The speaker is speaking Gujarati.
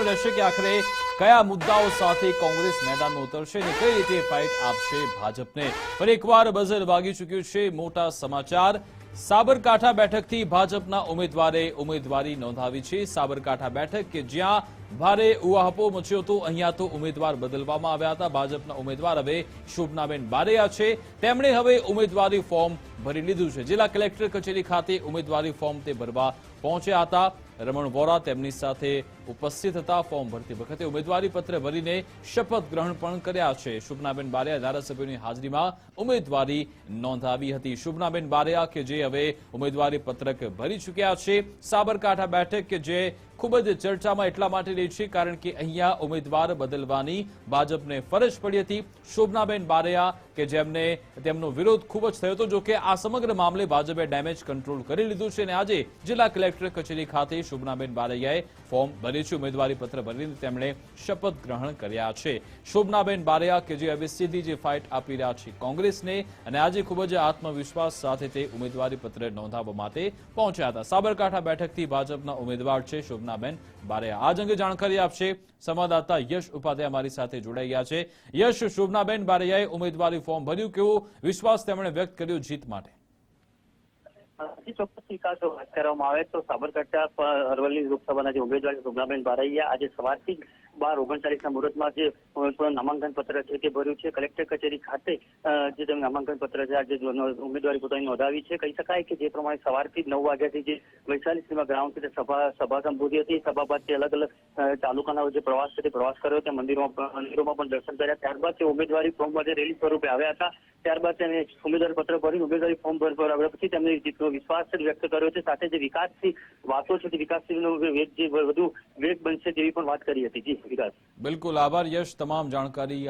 જોવાનું રહેશે કે આખરે કયા મુદ્દાઓ સાથે કોંગ્રેસ મેદાનમાં ઉતરશે અને કઈ રીતે ફાઇટ આપશે ભાજપને। ફરી એકવાર બઝર વાગી ચૂક્યું છે। મોટા સમાચાર, સાબરકાંઠા બેઠકથી ભાજપના ઉમેદવારે ઉમેદવારી નોંધાવી છે। સાબરકાંઠા બેઠક કે જ્યાં ભારે ઉહાપો મચ્યો હતો, અહીંયા તો ઉમેદવાર બદલવામાં આવ્યા હતા। ભાજપના ઉમેદવાર હવે શોભનાબેન બારૈયા છે। તેમણે હવે ઉમેદવારી ફોર્મ ભરી લીધું છે। જિલ્લા કલેક્ટર કચેરી ખાતે ઉમેદવારી ફોર્મ તે ભરવા પહોંચ્યા હતા। રમણ વોરા તેમની સાથે ઉપસ્થિત હતા। ફોર્મ ભરતી વખતે ઉમેદવારી પત્ર ભરીને શપથ ગ્રહણ પણ કર્યા છે। શોભનાબેન બારૈયા ધારાસભ્યોની હાજરીમાં ઉમેદવારી નોંધાવી હતી। શોભનાબેન બારૈયા કે જે હવે ઉમેદવારી પત્રક ભરી ચૂક્યા છે। સાબરકાંઠા બેઠક કે જે ખૂબ જ ચર્ચામાં એટલા માટે રહી છે કારણ કે અહીંયા ઉમેદવાર બદલવાની ભાજપને ફરજ પડી હતી। શોભનાબેન બારૈયા કે જેમને તેમનો વિરોધ ખૂબ જ થયો હતો, જો કે આ સમગ્ર મામલે ભાજપે ડેમેજ કંટ્રોલ કરી લીધું છે અને આજે જિલ્લા કલેક્ટર કચેરી ખાતે શોભનાબેન બારૈયાએ ફોર્મ ભર્યું છે। ઉમેદવારી પત્ર ભરીને તેમણે શપથ ગ્રહણ કર્યા છે। શોભનાબેન બારૈયા કે જે હવે સીધી જે ફાઇટ આપી રહ્યા છે કોંગ્રેસને અને આજે ખૂબ જ આત્મવિશ્વાસ સાથે તે ઉમેદવારી પત્ર નોંધાવવા માટે પહોંચ્યા હતા। સાબરકાંઠા બેઠકથી ભાજપના ઉમેદવાર છે શોભનાબેન બારૈયા। આજ અંગે જાણકારી આપશે સંવાદદાતા યશ ઉપાધ્યાય અમારી સાથે જોડાઈ ગયા છે। યશ, શોભનાબેન બારૈયાએ ઉમેદવારી ફોર્મ ભર્યું, કેવો વિશ્વાસ તેમણે વ્યક્ત કર્યો જીત માટે? ચોક્કસ વિકાસ વાત કરવામાં આવે તો સાબરકાંઠા અરવલ્લી લોકસભાના જે ઉમેદવાર શોભનાબેન બારૈયા આજે સવારથી 12:39 મુહૂર્તમાં જે નામાંકન પત્ર છે તે ભર્યું છે। કલેક્ટર કચેરી ખાતે જે તેનું નામાંકન પત્ર છે આજે ઉમેદવારી પોતાની નોંધાવી છે। કહી શકાય કે જે પ્રમાણે સવારથી 9 વાગ્યાથી જે વૈશાલી ગ્રાઉન્ડ છે સભા સંબોધી હતી। સભા બાદ તે અલગ અલગ તાલુકાના જે પ્રવાસ છે તે પ્રવાસ કર્યો, ત્યાં મંદિરોમાં પણ દર્શન કર્યા। ત્યારબાદ તે ઉમેદવારી ફોર્મ માટે રેલી સ્વરૂપે આવ્યા હતા। ત્યારબાદ તેને ઉમેદવારી પત્ર ભરી ઉમેદવારી ફોર્મ ભર્યા પછી તેમને જીતનો વિશ્વાસ વ્યક્ત કર્યો છે। સાથે જે વિકાસની વાતો છે તે વિકાસનો વેગ જે વધુ વેગ બનશે તેવી પણ વાત કરી હતી। જી વિકાસ। બિલકુલ, આભાર યશ તમામ જાણકારી